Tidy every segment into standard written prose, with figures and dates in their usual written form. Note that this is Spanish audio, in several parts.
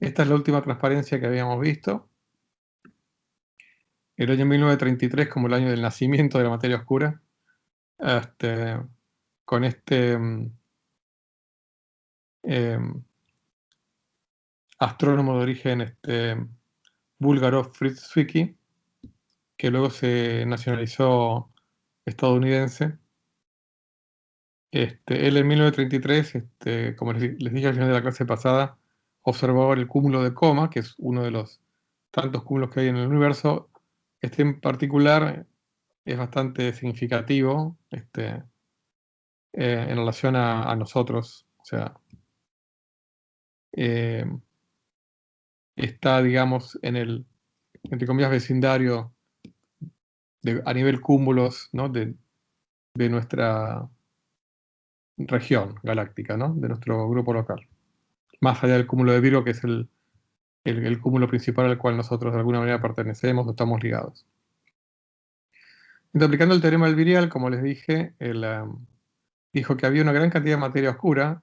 Esta es la última transparencia que habíamos visto. El año 1933 como el año del nacimiento de la materia oscura. Con este astrónomo de origen búlgaro, Fritz Zwicky, que luego se nacionalizó estadounidense. Él en 1933, como les dije al final de la clase pasada, observó el cúmulo de Coma, que es uno de los tantos cúmulos que hay en el universo. Este en particular es bastante significativo en relación a nosotros. O sea, eh, está, digamos, en el, entre comillas, vecindario a nivel cúmulos, ¿no? de nuestra región galáctica, ¿no? De nuestro grupo local. Más allá del cúmulo de Virgo, que es el cúmulo principal al cual nosotros de alguna manera pertenecemos o estamos ligados. Entonces, aplicando el teorema del virial, como les dije, él dijo que había una gran cantidad de materia oscura,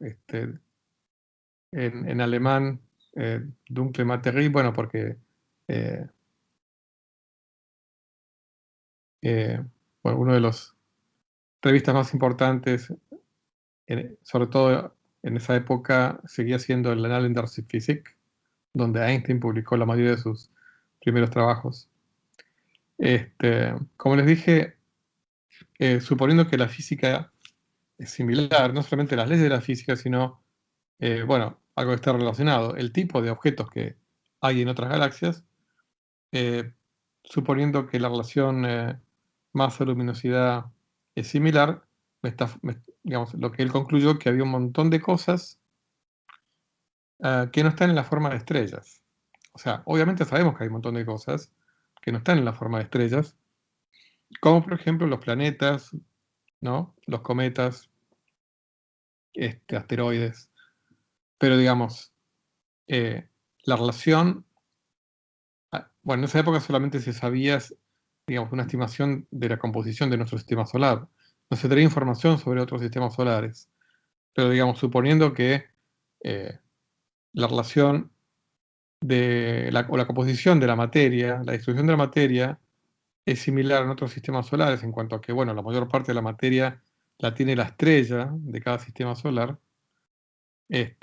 en alemán, dunkle Materie, bueno, porque eh, bueno, uno de los revistas más importantes, sobre todo en esa época, seguía siendo el Annalen der Physik, donde Einstein publicó la mayoría de sus primeros trabajos. Como les dije, suponiendo que la física es similar, no solamente las leyes de la física, sino, bueno, algo que está relacionado, el tipo de objetos que hay en otras galaxias, eh, suponiendo que la relación masa-luminosidad es similar, digamos, lo que él concluyó que había un montón de cosas que no están en la forma de estrellas. O sea, obviamente sabemos que hay un montón de cosas que no están en la forma de estrellas, como por ejemplo los planetas, ¿no? Los cometas, asteroides. Pero digamos, la relación, bueno, en esa época solamente se sabía, digamos, una estimación de la composición de nuestro sistema solar. No se tenía información sobre otros sistemas solares. Pero digamos, suponiendo que eh, la relación o la composición de la materia, la distribución de la materia, es similar en otros sistemas solares en cuanto a que, bueno, la mayor parte de la materia la tiene la estrella de cada sistema solar.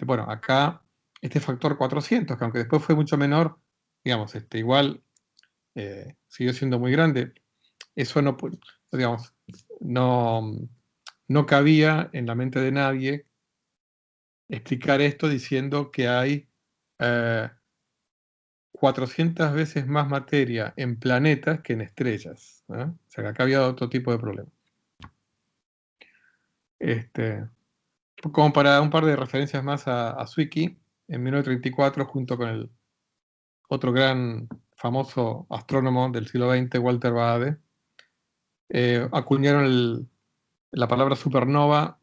Bueno, acá este factor 400, que aunque después fue mucho menor, digamos, igual siguió siendo muy grande. Eso no, digamos, no, no cabía en la mente de nadie explicar esto diciendo que hay 400 veces más materia en planetas que en estrellas. O sea, que acá había otro tipo de problema. Como para un par de referencias más a Zwicky, en 1934, junto con el otro gran famoso astrónomo del siglo XX, Walter Baade, acuñaron la palabra supernova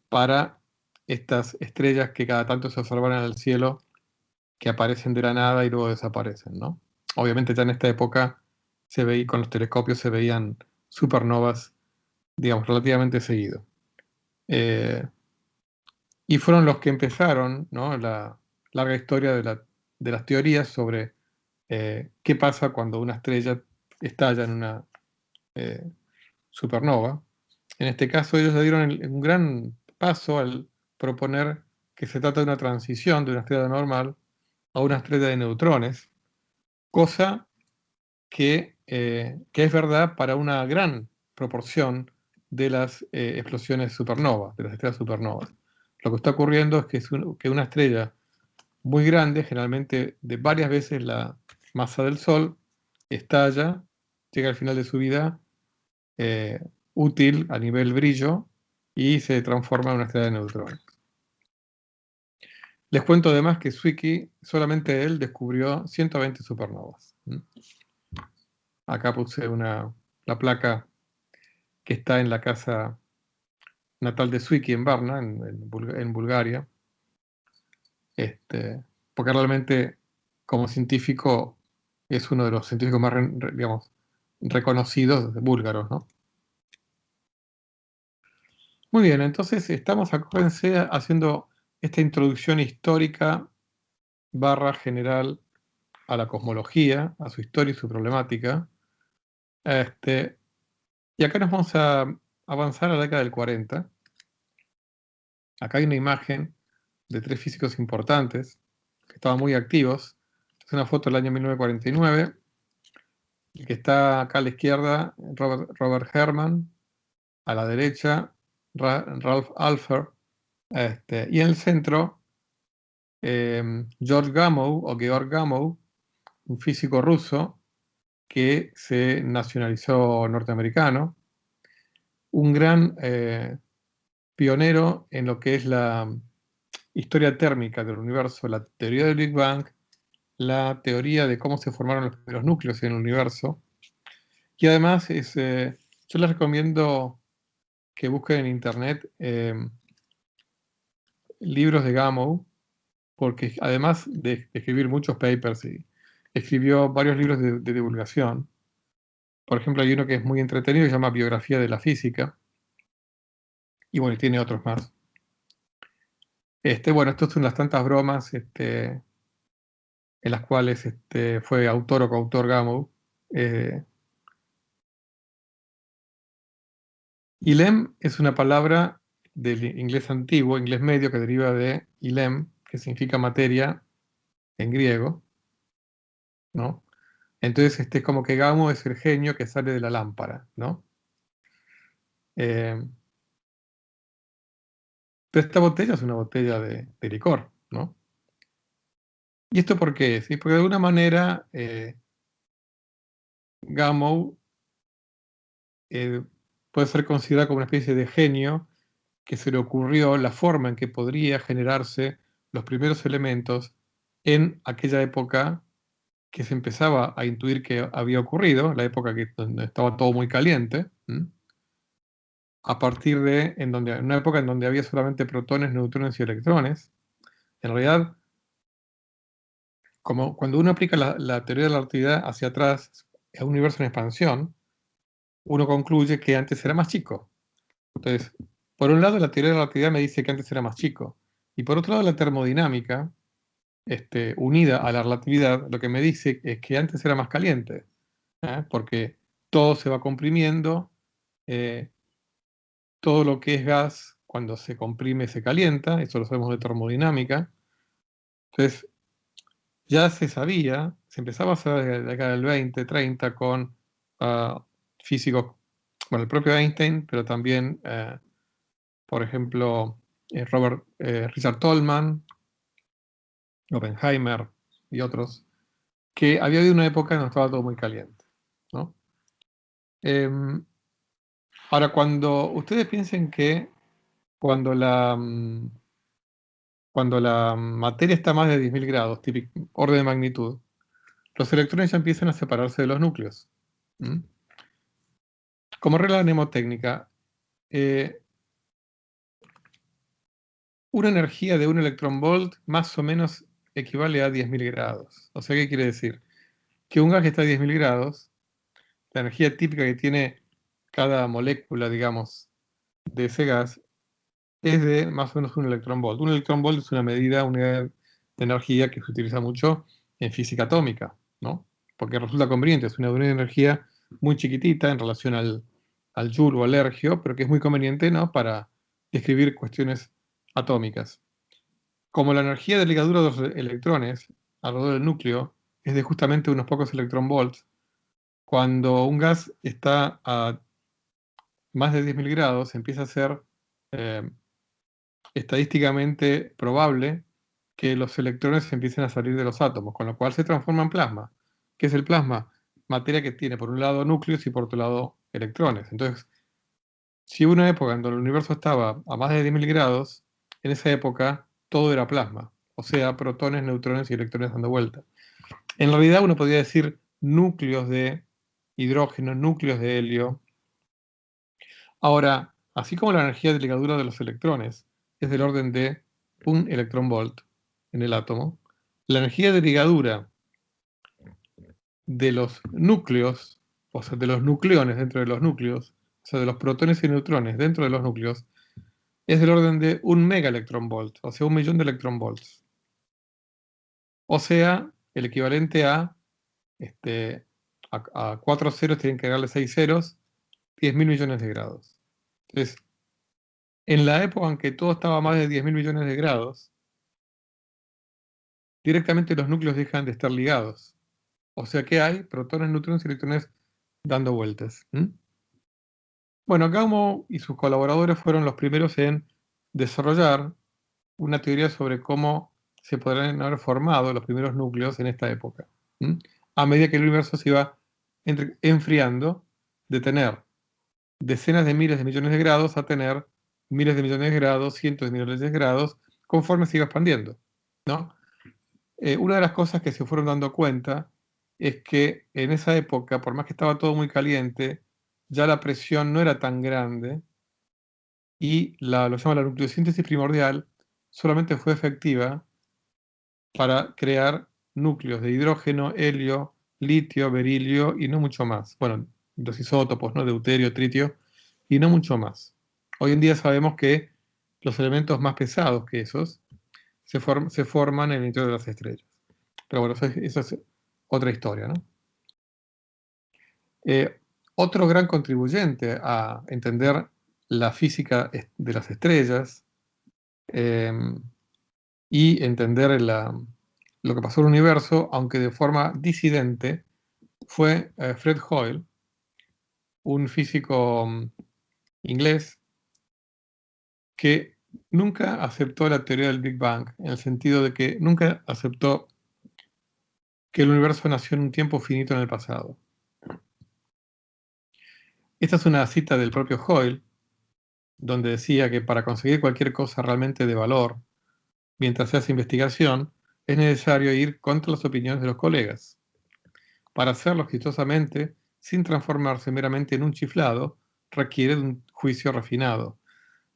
para estas estrellas que cada tanto se observan en el cielo, que aparecen de la nada y luego desaparecen, ¿no? Obviamente ya en esta época con los telescopios se veían supernovas, digamos, relativamente seguido. Y fueron los que empezaron, ¿no? La larga historia de las teorías sobre qué pasa cuando una estrella estalla en una supernova. En este caso ellos le dieron un gran paso al proponer que se trata de una transición de una estrella normal a una estrella de neutrones, cosa que es verdad para una gran proporción de las explosiones supernovas, de las estrellas supernovas. Lo que está ocurriendo es que una estrella muy grande, generalmente de varias veces la masa del Sol, estalla, llega al final de su vida eh, útil a nivel brillo y se transforma en una estrella de neutrones. Les cuento además que Zwicky, solamente él descubrió 120 supernovas. Acá puse la placa que está en la casa natal de Zwicky en Varna, en Bulgaria, porque realmente como científico es uno de los científicos más, digamos, reconocidos búlgaros, ¿no? Muy bien, entonces estamos, acuérdense, haciendo esta introducción histórica barra general a la cosmología, a su historia y su problemática. Y acá nos vamos a avanzar a la década del 40. Acá hay una imagen de 3 físicos importantes que estaban muy activos. Es una foto del año 1949. El que está acá a la izquierda, Robert Herman, a la derecha, Ralph Alpher, y en el centro, George Gamow, o Georg Gamow, un físico ruso que se nacionalizó norteamericano, un gran pionero en lo que es la historia térmica del universo, la teoría del Big Bang, la teoría de cómo se formaron los primeros núcleos en el universo. Y además, yo les recomiendo que busquen en internet libros de Gamow, porque además de escribir muchos papers, escribió varios libros de divulgación. Por ejemplo, hay uno que es muy entretenido, que se llama Biografía de la Física, y bueno, tiene otros más. Bueno, esto es unas tantas bromas en las cuales fue autor o coautor Gamow. Ilem es una palabra del inglés antiguo, inglés medio, que deriva de ilem, que significa materia en griego, ¿no? Entonces, es como que Gamow es el genio que sale de la lámpara, ¿no? Eh, pero esta botella es una botella de licor, ¿no? ¿Y esto por qué es? Porque de alguna manera Gamow puede ser considerado como una especie de genio que se le ocurrió la forma en que podría generarse los primeros elementos en aquella época que se empezaba a intuir que había ocurrido, la época donde estaba todo muy caliente, a partir de en una época en donde había solamente protones, neutrones y electrones. En realidad, como cuando uno aplica la teoría de la relatividad hacia atrás a un universo en expansión, uno concluye que antes era más chico. Entonces, por un lado, la teoría de la relatividad me dice que antes era más chico, y por otro lado, la termodinámica, unida a la relatividad, lo que me dice es que antes era más caliente, porque todo se va comprimiendo, eh, todo lo que es gas, cuando se comprime, se calienta, eso lo sabemos de termodinámica. Entonces, ya se sabía, se empezaba a saber desde la década del 20, 30 con físicos, bueno, el propio Einstein, pero también, por ejemplo, Richard Tolman, Oppenheimer y otros, que había habido una época en donde estaba todo muy caliente, ¿no? Ahora, cuando ustedes piensen que cuando cuando la materia está a más de 10.000 grados, típico, orden de magnitud, los electrones ya empiezan a separarse de los núcleos. Como regla mnemotécnica, una energía de un electronvolt más o menos equivale a 10.000 grados. O sea, ¿qué quiere decir? Que un gas que está a 10.000 grados, la energía típica que tiene cada molécula, digamos, de ese gas, es de más o menos un electronvolt. Un electronvolt es una medida, unidad de energía que se utiliza mucho en física atómica, ¿no? Porque resulta conveniente, es una unidad de energía muy chiquitita en relación al joule o al ergio, pero que es muy conveniente, ¿no?, para describir cuestiones atómicas. Como la energía de ligadura de los electrones alrededor del núcleo es de justamente unos pocos electronvolts, cuando un gas está a más de 10.000 grados, empieza a ser eh, estadísticamente probable que los electrones empiecen a salir de los átomos, con lo cual se transforma en plasma. ¿Qué es el plasma? Materia que tiene por un lado núcleos y por otro lado electrones. Entonces, si hubo una época en donde el universo estaba a más de 10.000 grados, en esa época todo era plasma, o sea, protones, neutrones y electrones dando vuelta. En realidad uno podría decir núcleos de hidrógeno, núcleos de helio. Ahora, así como la energía de ligadura de los electrones es del orden de un electronvolt en el átomo, la energía de ligadura de los núcleos, o sea, de los nucleones dentro de los núcleos, o sea, de los protones y neutrones dentro de los núcleos, es del orden de un megaelectronvolt, o sea, 1.000.000 de electronvolts. O sea, el equivalente a 4 ceros tienen que agregarle 6 ceros, 10.000 millones de grados. Entonces, en la época en que todo estaba a más de 10.000 millones de grados, directamente los núcleos dejan de estar ligados. O sea que hay protones, neutrones y electrones dando vueltas. Bueno, Gamow y sus colaboradores fueron los primeros en desarrollar una teoría sobre cómo se podrían haber formado los primeros núcleos en esta época. A medida que el universo se iba enfriando, de tener decenas de miles de millones de grados a tener miles de millones de grados, cientos de millones de grados, conforme se iba expandiendo, ¿no? Una de las cosas que se fueron dando cuenta es que en esa época, por más que estaba todo muy caliente, ya la presión no era tan grande y lo llama la nucleosíntesis primordial, solamente fue efectiva para crear núcleos de hidrógeno, helio, litio, berilio y no mucho más. Bueno, los isótopos, ¿no? Deuterio, tritio y no mucho más. Hoy en día sabemos que los elementos más pesados que esos se forman en el interior de las estrellas. Pero bueno, eso es otra historia, ¿no? Otro gran contribuyente a entender la física de las estrellas y entender lo que pasó en el universo, aunque de forma disidente, fue Fred Hoyle, un físico inglés que nunca aceptó la teoría del Big Bang, en el sentido de que nunca aceptó que el universo nació en un tiempo finito en el pasado. Esta es una cita del propio Hoyle, donde decía que para conseguir cualquier cosa realmente de valor, mientras se hace investigación, es necesario ir contra las opiniones de los colegas. Para hacerlo exitosamente, sin transformarse meramente en un chiflado, requiere de un juicio refinado,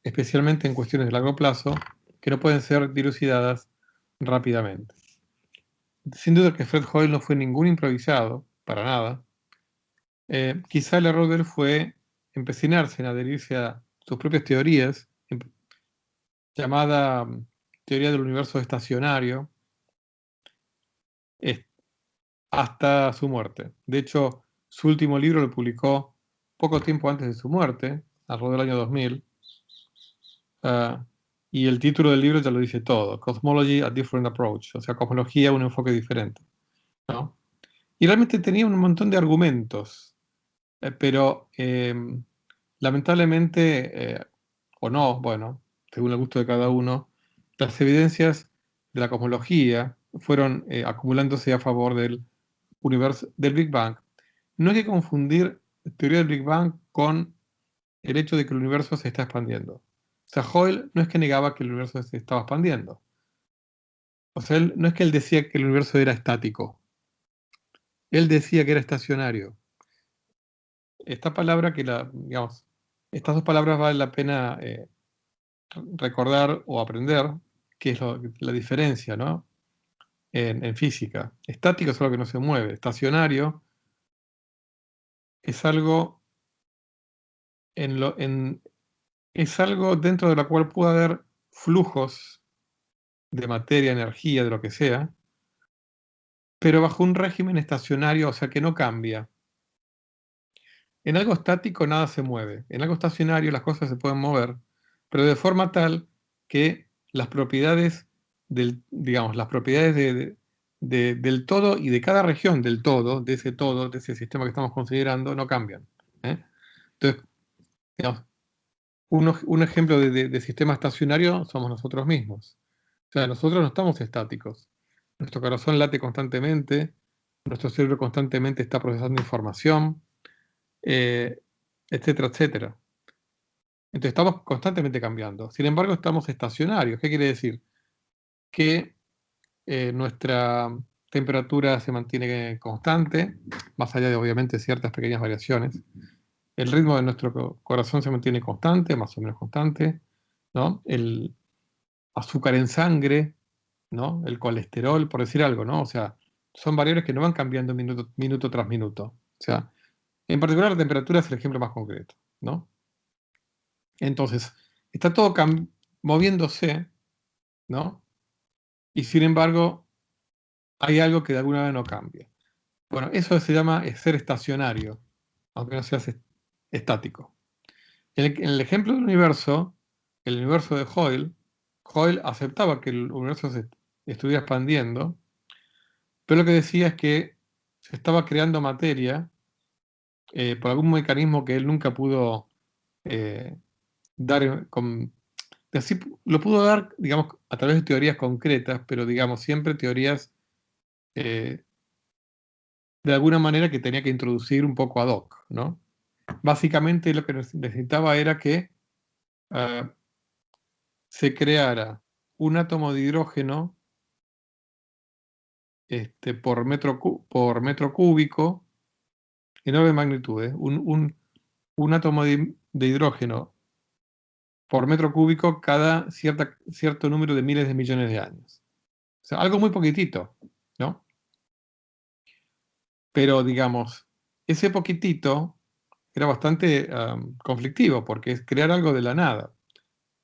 especialmente en cuestiones de largo plazo que no pueden ser dilucidadas rápidamente. Sin duda que Fred Hoyle no fue ningún improvisado, para nada. Quizá el error de él fue empecinarse en adherirse a sus propias teorías, llamada teoría del universo estacionario, hasta su muerte. De hecho, su último libro lo publicó poco tiempo antes de su muerte, alrededor del año 2000, y el título del libro ya lo dice todo, Cosmology, a Different Approach, o sea, cosmología, un enfoque diferente, ¿no? Y realmente tenía un montón de argumentos, pero lamentablemente, o no, bueno, según el gusto de cada uno, las evidencias de la cosmología fueron acumulándose a favor del universo, del Big Bang. No hay que confundir teoría del Big Bang con el hecho de que el universo se está expandiendo. O sea, Hoyle no es que negaba que el universo se estaba expandiendo. O sea, no es que él decía que el universo era estático. Él decía que era estacionario. Esta palabra digamos, estas dos palabras vale la pena recordar o aprender, que es la diferencia, ¿no? En física. Estático es algo que no se mueve. Estacionario es algo es algo dentro de la cual puede haber flujos de materia, energía, de lo que sea, pero bajo un régimen estacionario, o sea que no cambia. En algo estático nada se mueve. En algo estacionario las cosas se pueden mover, pero de forma tal que las propiedades digamos, las propiedades del todo y de cada región del todo, de ese sistema que estamos considerando, no cambian. Entonces, digamos, un ejemplo de sistema estacionario somos nosotros mismos. O sea, nosotros no estamos estáticos. Nuestro corazón late constantemente, nuestro cerebro constantemente está procesando información, eh, etcétera, etcétera. Entonces estamos constantemente cambiando. Sin embargo, estamos estacionarios. ¿Qué quiere decir? Que nuestra temperatura se mantiene constante, más allá de obviamente ciertas pequeñas variaciones. El ritmo de nuestro corazón se mantiene constante, más o menos constante, ¿no? El azúcar en sangre, ¿no? El colesterol, por decir algo, ¿no? O sea, son variables que no van cambiando minuto tras minuto. O sea, en particular la temperatura es el ejemplo más concreto, ¿no? Entonces, está todo moviéndose, ¿no? Y sin embargo, hay algo que de alguna manera no cambia. Bueno, eso se llama ser estacionario, aunque no seas estático. En el ejemplo del universo, el universo de Hoyle aceptaba que el universo se estuviera expandiendo, pero lo que decía es que se estaba creando materia por algún mecanismo que él nunca pudo eh, dar así lo pudo dar, digamos, a través de teorías concretas, pero digamos, siempre teorías eh, de alguna manera que tenía que introducir un poco ad hoc, ¿no? Básicamente lo que necesitaba era que ah, se creara un átomo de hidrógeno por metro cúbico en orden de magnitud, un átomo de hidrógeno por metro cúbico cada cierto número de miles de millones de años. O sea, algo muy poquitito, ¿no? Pero digamos, ese poquitito era bastante conflictivo, porque es crear algo de la nada.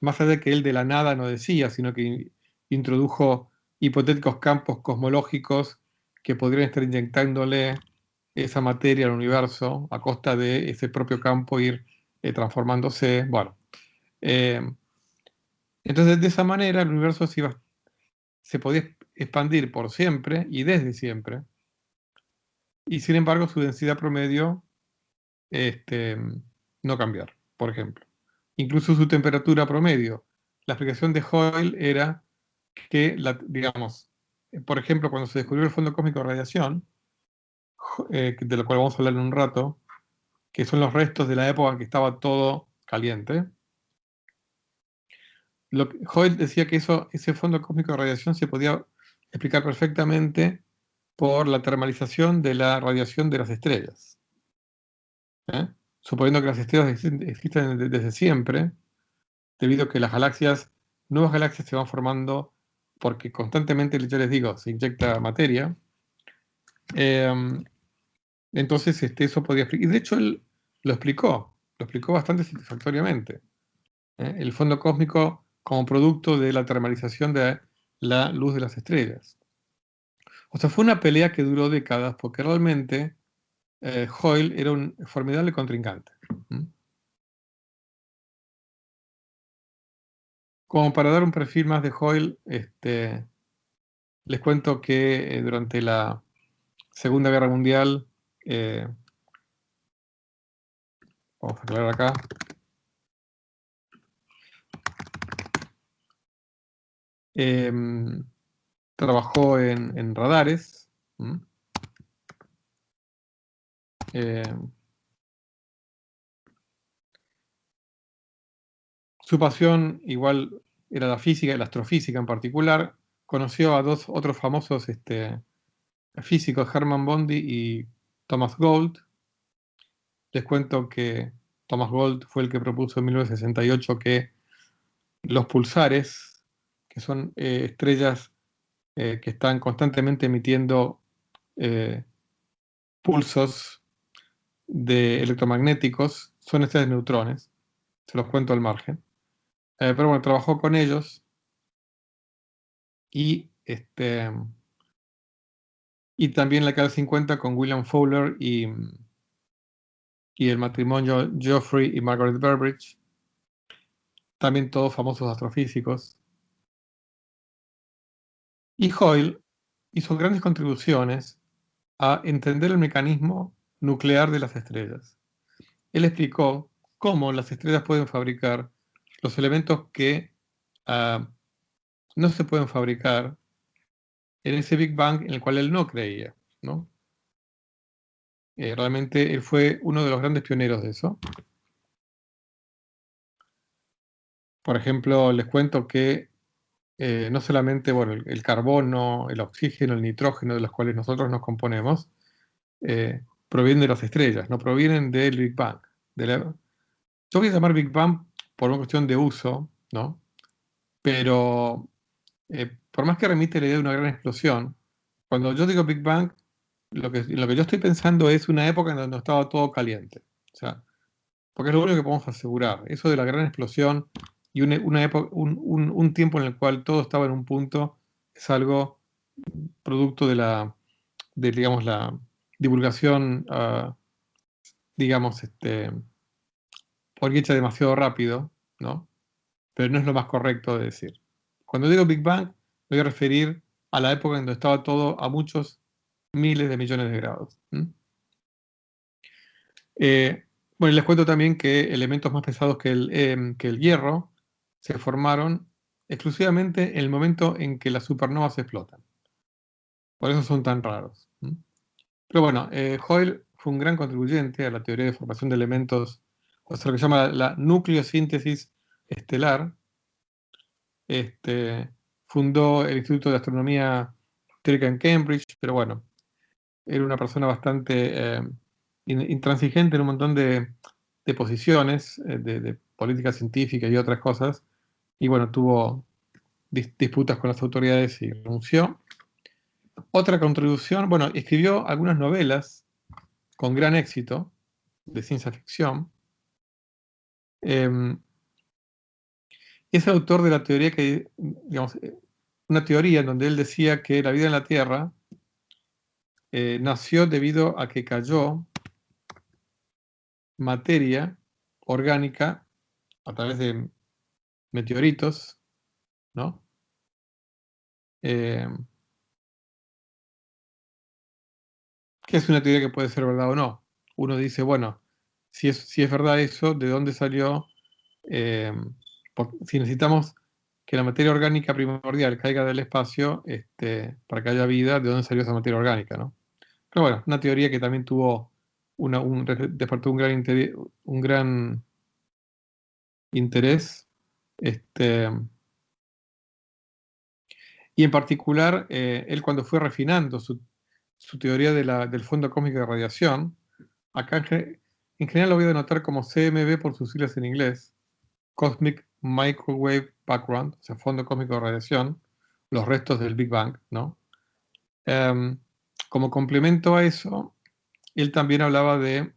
Más allá de que él de la nada no decía, sino que introdujo hipotéticos campos cosmológicos que podrían estar inyectándole esa materia al universo a costa de ese propio campo ir transformándose. Bueno, eh, entonces de esa manera el universo se podía expandir por siempre y desde siempre, y sin embargo su densidad promedio este, no cambiar, por ejemplo. Incluso su temperatura promedio. La explicación de Hoyle era que, digamos, por ejemplo, cuando se descubrió el fondo cósmico de radiación, de lo cual vamos a hablar en un rato, que son los restos de la época en que estaba todo caliente, Hoyle decía que ese fondo cósmico de radiación se podía explicar perfectamente por la termalización de la radiación de las estrellas. ¿Eh? Suponiendo que las estrellas existen desde siempre, debido a que nuevas galaxias se van formando porque constantemente, ya les digo, se inyecta materia. Eh, entonces, eso podía explicar. Y de hecho, él lo explicó bastante satisfactoriamente. El fondo cósmico como producto de la termalización de la luz de las estrellas. O sea, fue una pelea que duró décadas porque realmente Hoyle era un formidable contrincante. ¿Mm? Como para dar un perfil más de Hoyle, les cuento que durante la Segunda Guerra Mundial, eh, vamos a aclarar acá, em, trabajó en radares. Em, su pasión igual era la física y la astrofísica en particular. Conoció a dos otros famosos físicos, Hermann Bondi y Thomas Gold. Les cuento que Thomas Gold fue el que propuso en 1968 que los pulsares, que son estrellas que están constantemente emitiendo eh, pulsos electromagnéticos, son estrellas de neutrones, se los cuento al margen. Pero bueno, trabajó con ellos y, y también en la década del 50 con William Fowler y el matrimonio Geoffrey y Margaret Burbidge, también todos famosos astrofísicos. Y Hoyle hizo grandes contribuciones a entender el mecanismo nuclear de las estrellas. Él explicó cómo las estrellas pueden fabricar los elementos que ah, no se pueden fabricar en ese Big Bang en el cual él no creía, ¿no? Realmente él fue uno de los grandes pioneros de eso. Por ejemplo, les cuento que no solamente bueno, el carbono, el oxígeno, el nitrógeno de los cuales nosotros nos componemos, provienen de las estrellas, no provienen del Big Bang. Yo voy a llamar Big Bang por una cuestión de uso, ¿no? Pero por más que remite la idea de una gran explosión, cuando yo digo Big Bang, lo que yo estoy pensando es una época en donde estaba todo caliente. O sea, porque es lo único que podemos asegurar. Eso de la gran explosión y una época, un tiempo en el cual todo estaba en un punto es algo producto de digamos, la divulgación, digamos, por hecha demasiado rápido, ¿no? Pero no es lo más correcto de decir. Cuando digo Big Bang, me voy a referir a la época en donde estaba todo a muchos miles de millones de grados. Bueno, les cuento también que elementos más pesados que el hierro se formaron exclusivamente en el momento en que las supernovas explotan. Por eso son tan raros. Pero bueno, Hoyle fue un gran contribuyente a la teoría de formación de elementos, o sea, lo que se llama la nucleosíntesis estelar. Fundó el Instituto de Astronomía Teórica en Cambridge, pero bueno, era una persona bastante intransigente en un montón de posiciones, de política científica y otras cosas, y bueno, tuvo disputas con las autoridades y renunció. Otra contribución, bueno, escribió algunas novelas con gran éxito de ciencia ficción. Es autor de la teoría que, digamos, una teoría en donde él decía que la vida en la Tierra nació debido a que cayó materia orgánica a través de meteoritos, ¿no? Que es una teoría que puede ser verdad o no. Uno dice, bueno, si es verdad eso, ¿de dónde salió? Si necesitamos que la materia orgánica primordial caiga del espacio para que haya vida, ¿de dónde salió esa materia orgánica, no? Pero bueno, una teoría que también tuvo despertó un gran interés. Y en particular, él cuando fue refinando su teoría del fondo cósmico de radiación, acá en general lo voy a denotar como CMB por sus siglas en inglés, Cosmic Microwave Background, o sea, fondo cósmico de radiación, los restos del Big Bang, ¿no? Como complemento a eso, él también hablaba de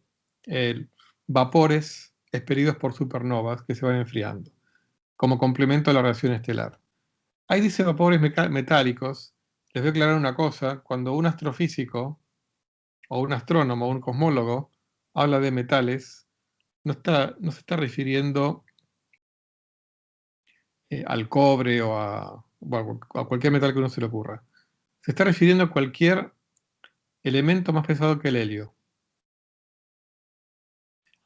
vapores expelidos por supernovas que se van enfriando, como complemento a la radiación estelar. Ahí dice vapores metálicos. Les voy a aclarar una cosa. Cuando un astrofísico, o un astrónomo, o un cosmólogo, habla de metales, no se está refiriendo al cobre bueno, a cualquier metal que uno se le ocurra. Se está refiriendo a cualquier elemento más pesado que el helio.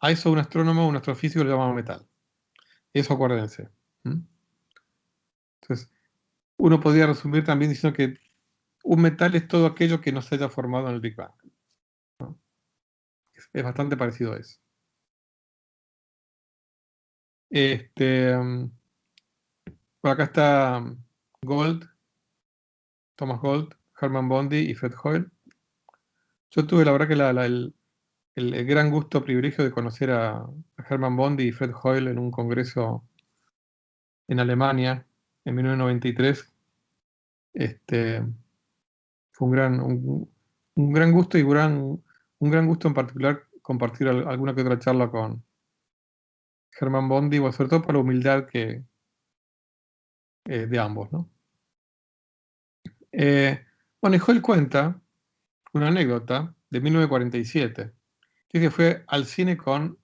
A eso un astrónomo o un astrofísico le llama metal. Eso acuérdense. Entonces, uno podría resumir también diciendo que un metal es todo aquello que no se haya formado en el Big Bang. Es bastante parecido a eso. Por acá está Thomas Gold, Hermann Bondi y Fred Hoyle. Yo tuve la verdad que el gran gusto, privilegio de conocer a Hermann Bondi y Fred Hoyle en un congreso en Alemania en 1993. Fue un gran gusto y un gran gusto en particular compartir alguna que otra charla con Hermann Bondi, sobre todo por la humildad de ambos, ¿no? Bueno, y Hoyle cuenta una anécdota de 1947, que es que fue al cine con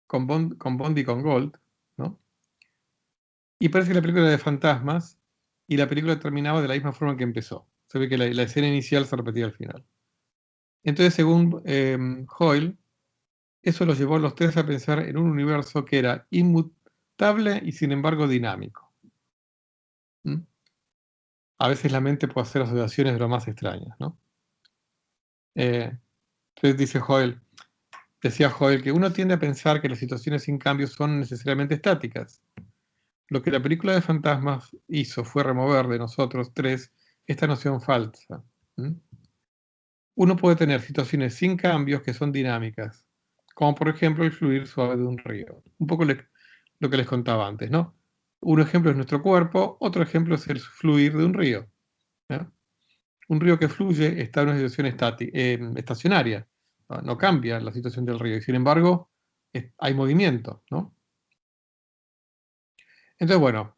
Bond y con Gold, ¿no? Y parece que la película era de fantasmas y la película terminaba de la misma forma que empezó. Se ve que la escena inicial se repetía al final. Entonces, según Hoyle, eso los llevó a los tres a pensar en un universo que era inmutable y sin embargo dinámico. A veces la mente puede hacer asociaciones de lo más extrañas, ¿no? Entonces decía Hoyle que uno tiende a pensar que las situaciones sin cambio son necesariamente estáticas. Lo que la película de fantasmas hizo fue remover de nosotros tres esta noción falsa. Uno puede tener situaciones sin cambios que son dinámicas, como por ejemplo el fluir suave de un río. Un poco lo que les contaba antes, ¿no? Un ejemplo es nuestro cuerpo, otro ejemplo es el fluir de un río. ¿No? Un río que fluye está en una situación estacionaria, no cambia la situación del río, y sin embargo hay movimiento, ¿no? Entonces, bueno,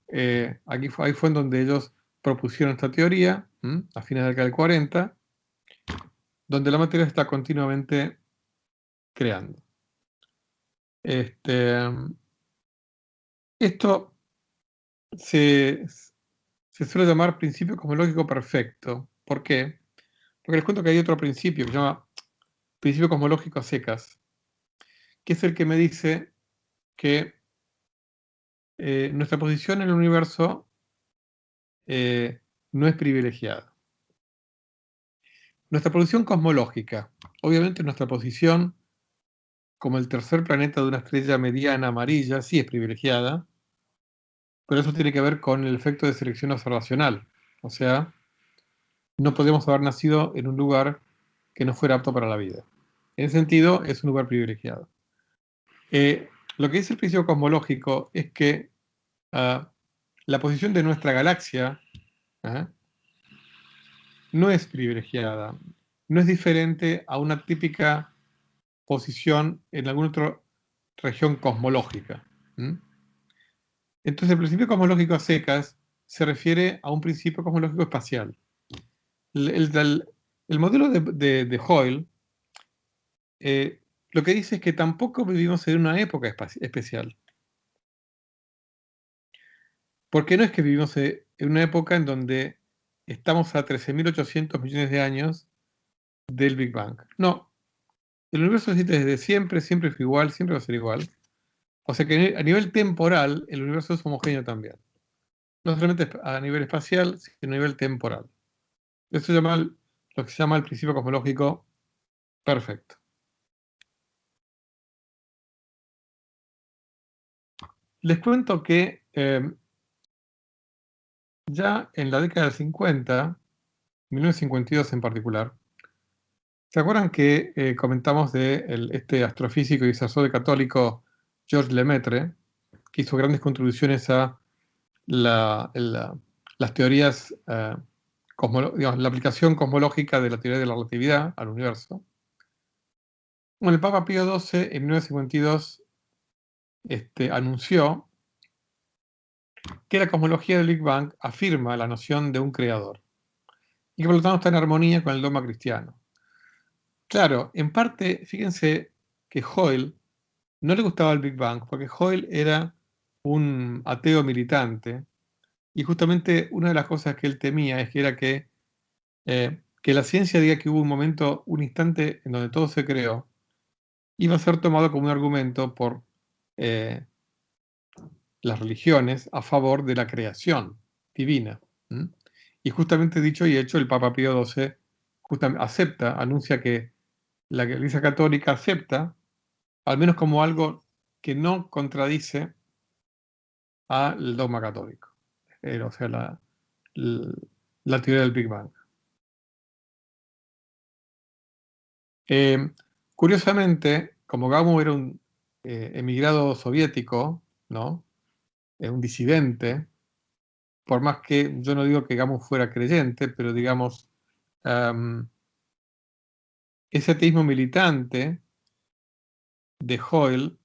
ahí fue en donde ellos propusieron esta teoría, a fines de la década del 40, donde la materia está continuamente creando. Esto se suele llamar principio cosmológico perfecto. ¿Por qué? Porque les cuento que hay otro principio que se llama principio cosmológico a secas, que es el que me dice que nuestra posición en el universo no es privilegiada. Nuestra posición cosmológica, obviamente nuestra posición como el tercer planeta de una estrella mediana amarilla, sí es privilegiada, pero eso tiene que ver con el efecto de selección observacional. O sea, no podemos haber nacido en un lugar que no fuera apto para la vida. En ese sentido, es un lugar privilegiado. Lo que dice el principio cosmológico es que la posición de nuestra galaxia no es privilegiada, no es diferente a una típica posición en alguna otra región cosmológica. Entonces, el principio cosmológico a secas se refiere a un principio cosmológico espacial. El modelo de Hoyle lo que dice es que tampoco vivimos en una época especial. Porque no es que vivimos en una época en donde estamos a 13.800 millones de años del Big Bang. No, el universo existe desde siempre, siempre fue igual, siempre va a ser igual. O sea que a nivel temporal el universo es homogéneo también. No solamente a nivel espacial, sino a nivel temporal. Eso llama lo que se llama el principio cosmológico perfecto. Les cuento que ya en la década del 50, 1952 en particular, ¿se acuerdan que comentamos de este astrofísico y sacerdote católico Georges Lemaitre, que hizo grandes contribuciones a las teorías, digamos, la aplicación cosmológica de la teoría de la relatividad al universo? Bueno, el Papa Pío XII en 1952 anunció que la cosmología del Big Bang afirma la noción de un creador y que por lo tanto está en armonía con el dogma cristiano. Claro, en parte, fíjense que Hoyle no le gustaba el Big Bang porque Hoyle era un ateo militante y justamente una de las cosas que él temía es que era que la ciencia diga que hubo un momento, un instante en donde todo se creó, iba a ser tomado como un argumento por eh, las religiones a favor de la creación divina. Y justamente dicho y hecho, el Papa Pío XII acepta, anuncia que la Iglesia Católica acepta, al menos como algo que no contradice al dogma católico, o sea, la teoría del Big Bang. Eh, Curiosamente, como Gamow era un emigrado soviético, ¿no? Un disidente, por más que yo no digo que Gamow fuera creyente, pero digamos, ese ateísmo militante de Hoyle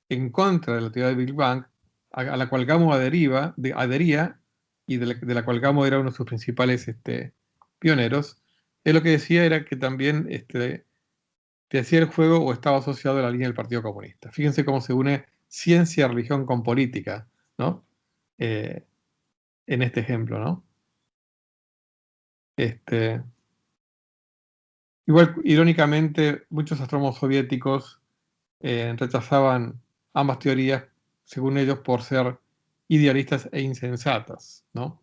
en contra de la teoría del Big Bang, a la cual Gamow adhería y de la cual Gamow era uno de sus principales pioneros, él lo que decía era que también te hacía el juego o estaba asociado a la línea del Partido Comunista. Fíjense cómo se une ciencia, religión con política, ¿no? Eh, en este ejemplo, ¿no? Este, Igual, irónicamente, muchos astrónomos soviéticos rechazaban ambas teorías, según ellos, por ser idealistas e insensatas, ¿no?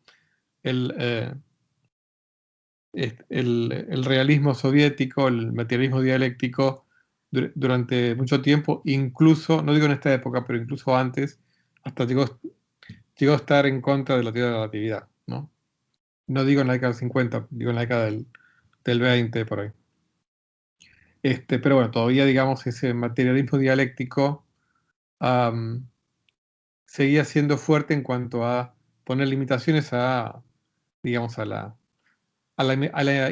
El, eh, el realismo soviético, el materialismo dialéctico, durante mucho tiempo, incluso, no digo en esta época, pero incluso antes, hasta llegó a estar en contra de la teoría de la relatividad, ¿no? No digo en la década del 50, digo en la década del 20, por ahí. Pero bueno, todavía, digamos, ese materialismo dialéctico seguía siendo fuerte en cuanto a poner limitaciones digamos, a la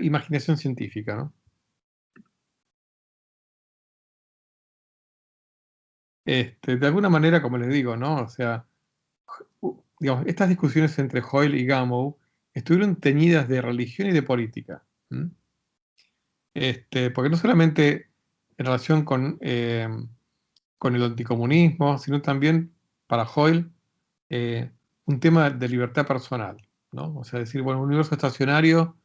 imaginación científica, ¿no? De alguna manera, como les digo, ¿no? O sea, digamos, estas discusiones entre Hoyle y Gamow estuvieron teñidas de religión y de política. Porque no solamente en relación con el anticomunismo, sino también para Hoyle un tema de libertad personal, ¿no? O sea, decir, bueno, un universo estacionario,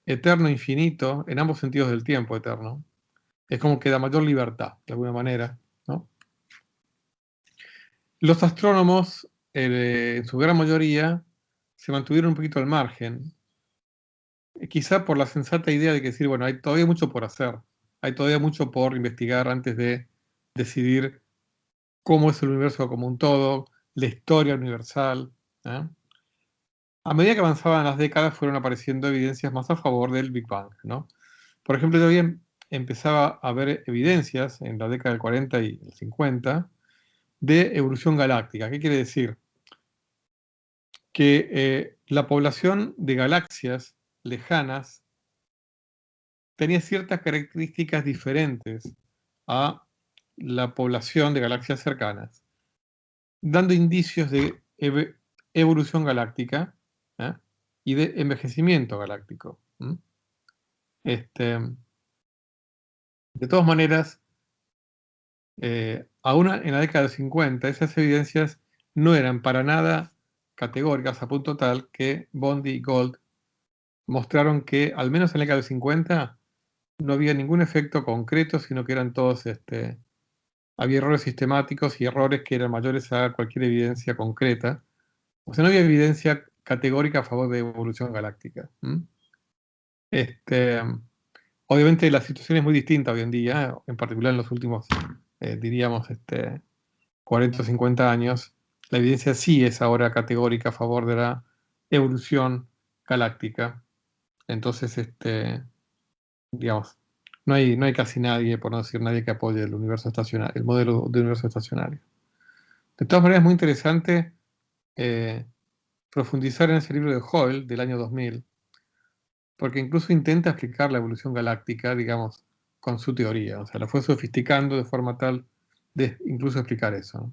eterno, infinito, en ambos sentidos del tiempo eterno, es como que da mayor libertad, de alguna manera, ¿no? Los astrónomos, en su gran mayoría, se mantuvieron un poquito al margen, quizá por la sensata idea de que decir, bueno, hay todavía mucho por hacer, hay todavía mucho por investigar antes de decidir cómo es el universo como un todo, la historia universal. ¿Eh? A medida que avanzaban las décadas fueron apareciendo evidencias más a favor del Big Bang, ¿no? Por ejemplo, yo bien empezaba a ver evidencias en la década del 40 y el 50 de evolución galáctica. ¿Qué quiere decir? Que la población de galaxias lejanas tenía ciertas características diferentes a la población de galaxias cercanas, dando indicios de evolución galáctica, ¿eh? Y de envejecimiento galáctico. De todas maneras, aún en la década de 50, esas evidencias no eran para nada categóricas, a punto tal que Bondi y Gold mostraron que, al menos en la década de 50, no había ningún efecto concreto, sino que eran todos, había errores sistemáticos y errores que eran mayores a cualquier evidencia concreta. O sea, no había evidencia categórica a favor de evolución galáctica. Este, Obviamente la situación es muy distinta hoy en día, en particular en los últimos, diríamos, 40 o 50 años. La evidencia sí es ahora categórica a favor de la evolución galáctica. Entonces, digamos, no hay casi nadie, por no decir nadie, que apoye el universo estacionario, el modelo de universo estacionario. De todas maneras, es muy interesante eh, profundizar en ese libro de Hoyle del año 2000, porque incluso intenta explicar la evolución galáctica, digamos, con su teoría. O sea, la fue sofisticando de forma tal de incluso explicar eso, ¿no?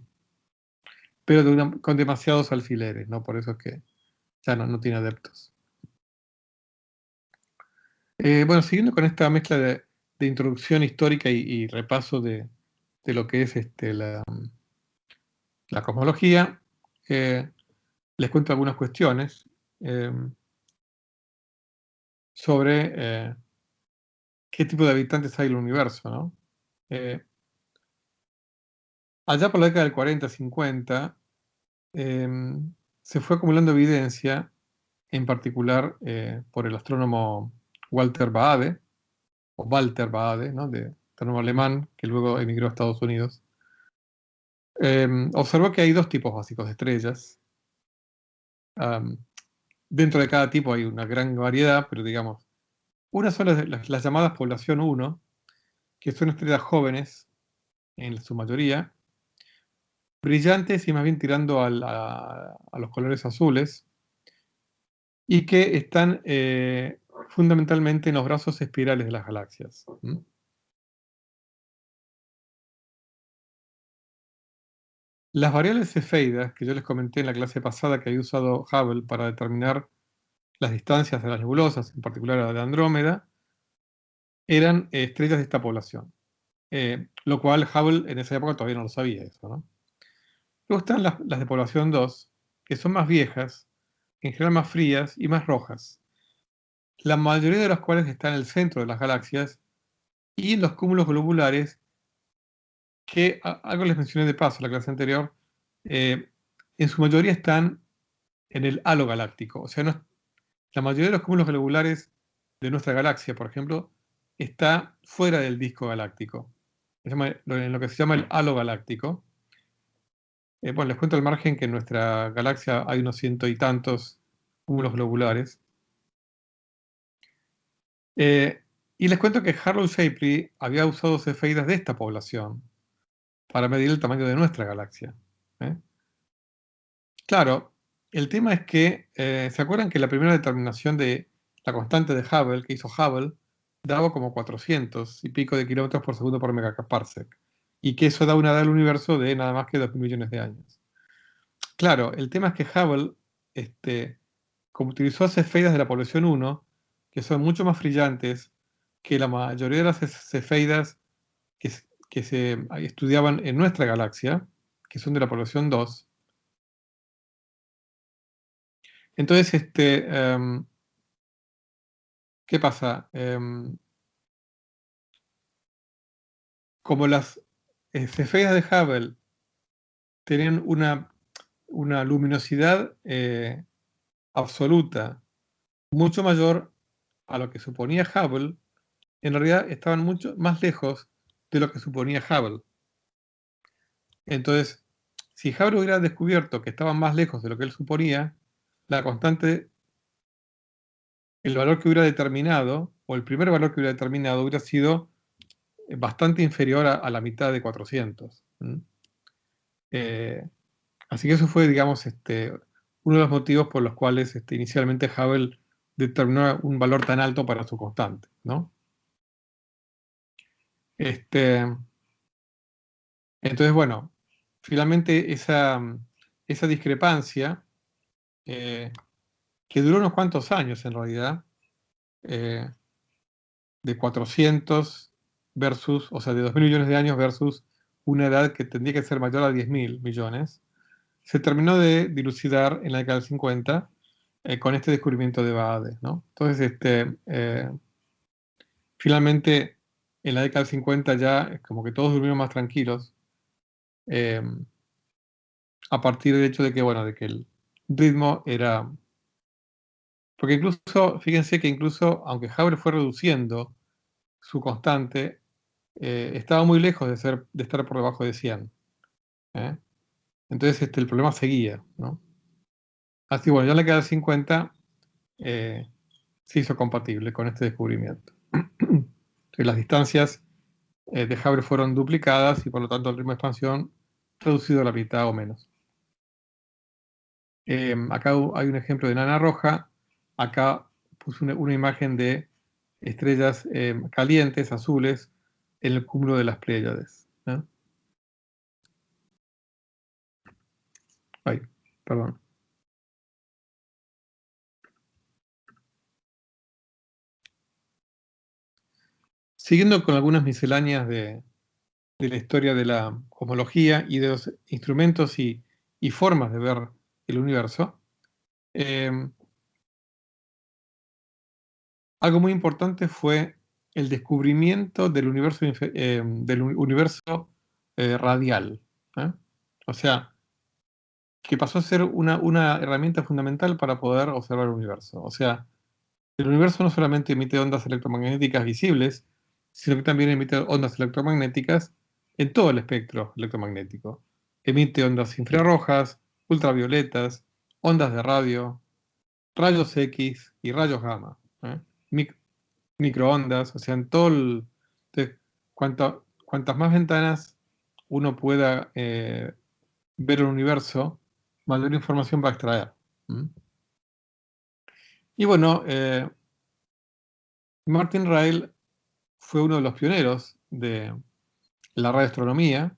Pero con demasiados alfileres, ¿no? Por eso es que ya no tiene adeptos. Bueno, siguiendo con esta mezcla de introducción histórica y repaso de lo que es la cosmología, les cuento algunas cuestiones eh, sobre qué tipo de habitantes hay en el universo, ¿no? Allá por la década del 40-50 se fue acumulando evidencia, en particular por el astrónomo Walter Baade, o Walter Baade, ¿no? De astrónomo alemán, que luego emigró a Estados Unidos. Observó que hay dos tipos básicos de estrellas. Dentro de cada tipo hay una gran variedad, pero digamos, una son las llamadas población 1, que son estrellas jóvenes, en su mayoría, brillantes y más bien tirando a los colores azules, y que están fundamentalmente en los brazos espirales de las galaxias. Las variables cefeidas, que yo les comenté en la clase pasada que había usado Hubble para determinar las distancias de las nebulosas, en particular la de Andrómeda, eran estrellas de esta población. Lo cual Hubble en esa época todavía no lo sabía eso, ¿no? Luego están las de población 2, que son más viejas, en general más frías y más rojas, la mayoría de las cuales están en el centro de las galaxias y en los cúmulos globulares, que algo les mencioné de paso en la clase anterior, en su mayoría están en el halo galáctico. O sea, la mayoría de los cúmulos globulares de nuestra galaxia, por ejemplo, está fuera del disco galáctico, en lo que se llama el halo galáctico. Bueno, les cuento al margen que en nuestra galaxia hay unos ciento y tantos cúmulos globulares. Y les cuento que Harold Shapley había usado cefeidas de esta población para medir el tamaño de nuestra galaxia. Claro, el tema es que, ¿se acuerdan que la primera determinación de la constante de Hubble, que hizo Hubble, daba como 400 y pico de kilómetros por segundo por megaparsec? Y que eso da una edad del universo de nada más que 2.000 millones de años. Claro, el tema es que Hubble como utilizó cefeidas de la población 1, que son mucho más brillantes que la mayoría de las cefeidas que se estudiaban en nuestra galaxia, que son de la población 2. Entonces, ¿qué pasa? Como las cefeidas de Hubble tenían una luminosidad absoluta mucho mayor a lo que suponía Hubble, en realidad estaban mucho más lejos de lo que suponía Hubble. Entonces, si Hubble hubiera descubierto que estaban más lejos de lo que él suponía, la constante, el valor que hubiera determinado, o el primer valor que hubiera determinado, hubiera sido bastante inferior a la mitad de 400. Así que eso fue, digamos, uno de los motivos por los cuales inicialmente Hubble determinó un valor tan alto para su constante, ¿no? Entonces, bueno, finalmente esa discrepancia, que duró unos cuantos años en realidad, eh, de 400 versus, o sea, de 2.000 millones de años versus una edad que tendría que ser mayor a 10.000 millones, se terminó de dilucidar en la década del 50 con este descubrimiento de Baade, ¿no? Entonces, finalmente, en la década del 50 ya es como que todos durmieron más tranquilos, eh, a partir del hecho de que, bueno, de que el ritmo era... Porque incluso, fíjense que incluso, aunque Hubble fue reduciendo su constante, estaba muy lejos de estar por debajo de 100. ¿Eh? Entonces el problema seguía, ¿no? Así bueno, ya en la década del 50 eh, se hizo compatible con este descubrimiento. Entonces, las distancias de Hubble fueron duplicadas y por lo tanto el ritmo de expansión reducido a la mitad o menos. Acá hay un ejemplo de nana roja. Acá puse una imagen de estrellas calientes, azules, en el cúmulo de las Pléyades. Ay, perdón. Siguiendo con algunas misceláneas de la historia de la cosmología y de los instrumentos y formas de ver el universo, algo muy importante fue el descubrimiento del universo radial. ¿Eh? O sea, que pasó a ser una herramienta fundamental para poder observar el universo. O sea, el universo no solamente emite ondas electromagnéticas visibles, sino que también emite ondas electromagnéticas en todo el espectro electromagnético. Emite ondas infrarrojas, ultravioletas, ondas de radio, rayos X y rayos gamma. ¿Eh? Microondas, o sea, en todo cuantas más ventanas uno pueda ver el universo, mayor información va a extraer. Y bueno, Martin Ryle fue uno de los pioneros de la radioastronomía.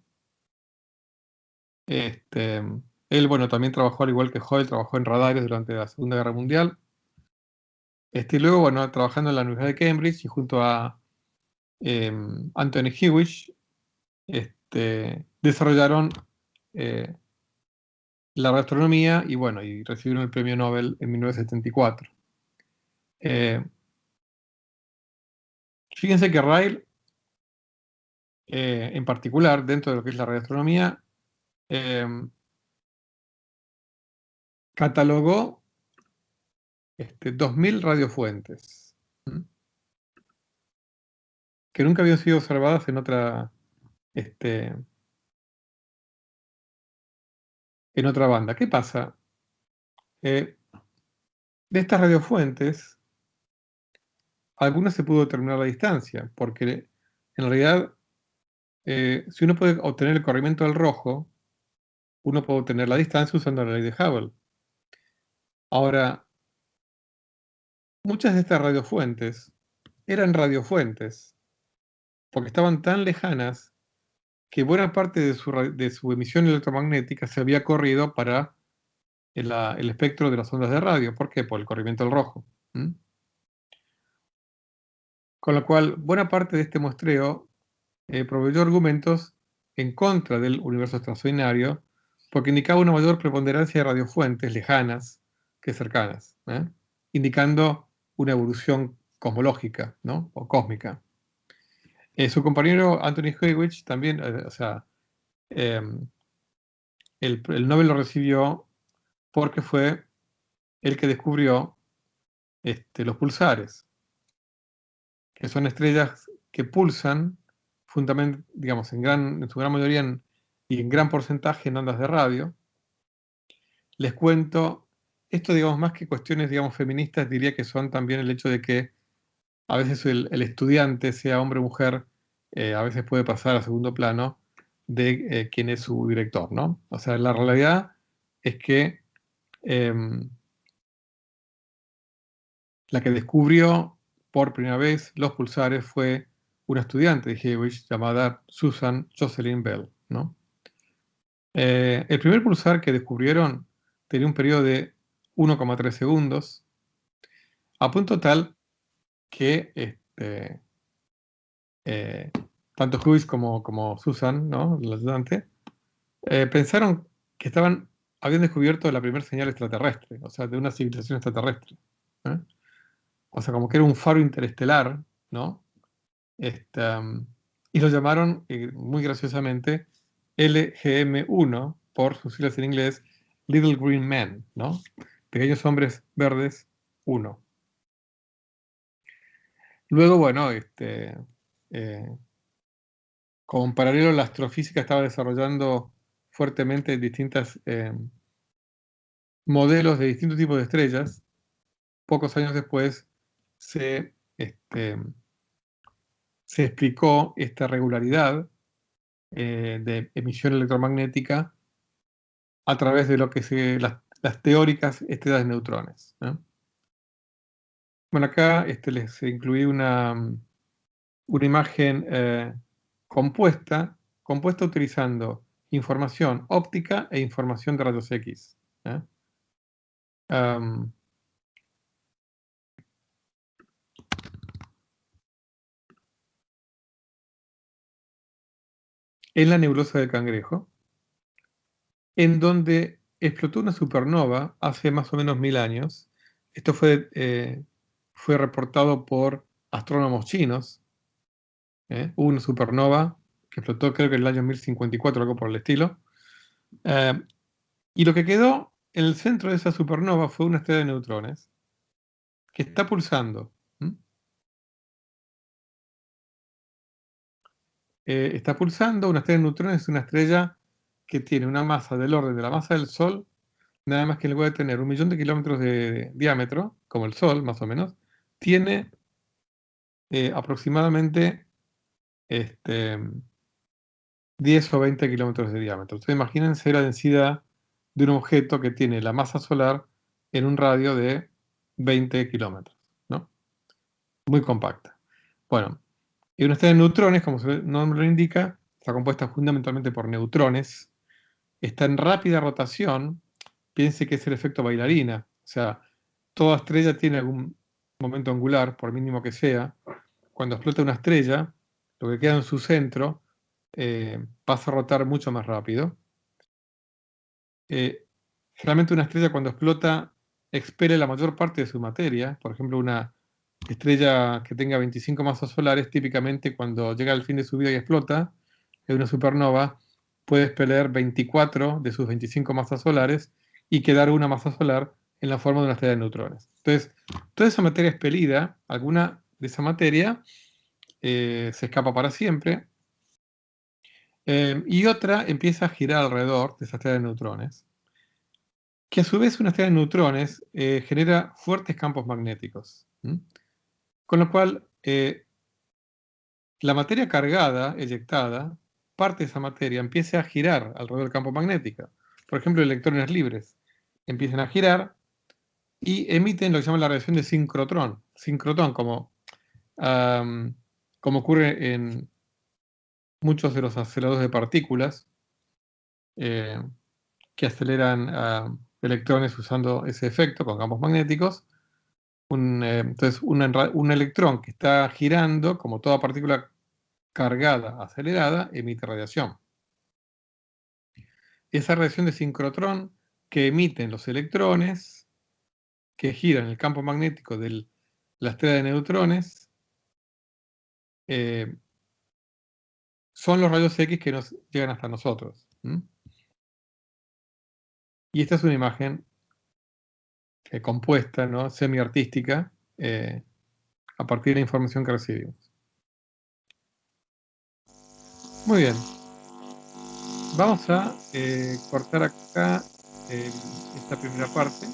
Él, bueno, también trabajó, al igual que Hoyle, trabajó en radares durante la Segunda Guerra Mundial. Y luego, bueno, trabajando en la Universidad de Cambridge y junto a Anthony Hewish, desarrollaron eh, la radioastronomía y, bueno, y recibieron el premio Nobel en 1974. Fíjense que Ryle, en particular, dentro de lo que es la radioastronomía, eh, catalogó 2.000 radiofuentes que nunca habían sido observadas este, en otra banda. ¿Qué pasa? De estas radiofuentes, algunas se pudo determinar la distancia, porque en realidad, si uno puede obtener el corrimiento del rojo, uno puede obtener la distancia usando la ley de Hubble. Ahora, muchas de estas radiofuentes eran radiofuentes, porque estaban tan lejanas que buena parte de su emisión electromagnética se había corrido para el espectro de las ondas de radio. ¿Por qué? Por el corrimiento del rojo. Con lo cual, buena parte de este muestreo proveyó argumentos en contra del universo extraordinario, porque indicaba una mayor preponderancia de radiofuentes lejanas que cercanas, indicando una evolución cosmológica, ¿no? O cósmica. Su compañero Anthony Hewitt también, o sea, el Nobel lo recibió porque fue el que descubrió los pulsares, que son estrellas que pulsan, fundamentalmente, digamos, en su gran mayoría y en gran porcentaje en ondas de radio. Les cuento, esto, digamos, más que cuestiones, digamos, feministas, diría que son también el hecho de que a veces el estudiante, sea hombre o mujer, a veces puede pasar a segundo plano de quién es su director, ¿no? O sea, la realidad es que la que descubrió por primera vez los pulsares fue una estudiante de Hewitt llamada Susan Jocelyn Bell, ¿no? El primer pulsar que descubrieron tenía un periodo de 1,3 segundos, a punto tal que tanto Hewitt como Susan, ¿no? El ayudante, pensaron que habían descubierto la primera señal extraterrestre, o sea, de una civilización extraterrestre. ¿Eh? O sea, como que era un faro interestelar, ¿no? Y lo llamaron, muy graciosamente, LGM1, por sus siglas en inglés, Little Green Men, ¿no? Pequeños hombres verdes 1. Luego, bueno, eh, como en paralelo la astrofísica estaba desarrollando fuertemente distintos modelos de distintos tipos de estrellas, pocos años después se explicó esta regularidad de emisión electromagnética a través de lo que las teóricas estrellas de neutrones, ¿no? Bueno, acá les incluí una imagen compuesta utilizando información óptica e información de rayos X. ¿Eh? Um, en la nebulosa del Cangrejo, en donde explotó una supernova hace más o menos 1000 años. Esto fue reportado por astrónomos chinos. Hubo una supernova que explotó creo que en el año 1054, algo por el estilo. Y lo que quedó en el centro de esa supernova fue una estrella de neutrones que está pulsando. Está pulsando, una estrella de neutrones es una estrella que tiene una masa del orden de la masa del Sol, nada más que en lugar de tener 1.000.000 de kilómetros de diámetro, como el Sol más o menos, tiene aproximadamente 10 o 20 kilómetros de diámetro. Entonces imagínense la densidad de un objeto que tiene la masa solar en un radio de 20 kilómetros, ¿no? Muy compacta. Bueno, y una estrella de neutrones, como su nombre lo indica, está compuesta fundamentalmente por neutrones, está en rápida rotación, piense que es el efecto bailarina, o sea, toda estrella tiene algún momento angular, por mínimo que sea. Cuando explota una estrella, lo que queda en su centro pasa a rotar mucho más rápido. Generalmente una estrella cuando explota expele la mayor parte de su materia. Por ejemplo, una estrella que tenga 25 masas solares, típicamente cuando llega al fin de su vida y explota, en una supernova, puede expeler 24 de sus 25 masas solares y quedar una masa solar en la forma de una estrella de neutrones. Entonces, toda esa materia expelida, alguna de esa materia se escapa para siempre, y otra empieza a girar alrededor de esa estrella de neutrones, que a su vez una estrella de neutrones genera fuertes campos magnéticos. Con lo cual, la materia cargada, eyectada, parte de esa materia empieza a girar alrededor del campo magnético. Por ejemplo, electrones libres empiezan a girar y emiten lo que se llama la radiación de sincrotrón. Sincrotrón, como ocurre en muchos de los aceleradores de partículas, que aceleran electrones usando ese efecto con campos magnéticos. Entonces, un electrón que está girando, como toda partícula cargada, acelerada, emite radiación. Esa radiación de sincrotrón que emiten los electrones que giran el campo magnético de la estrella de neutrones son los rayos X que nos llegan hasta nosotros. Y esta es una imagen compuesta, ¿no? Semi-artística, a partir de la información que recibimos. Muy bien. Vamos a cortar acá esta primera parte.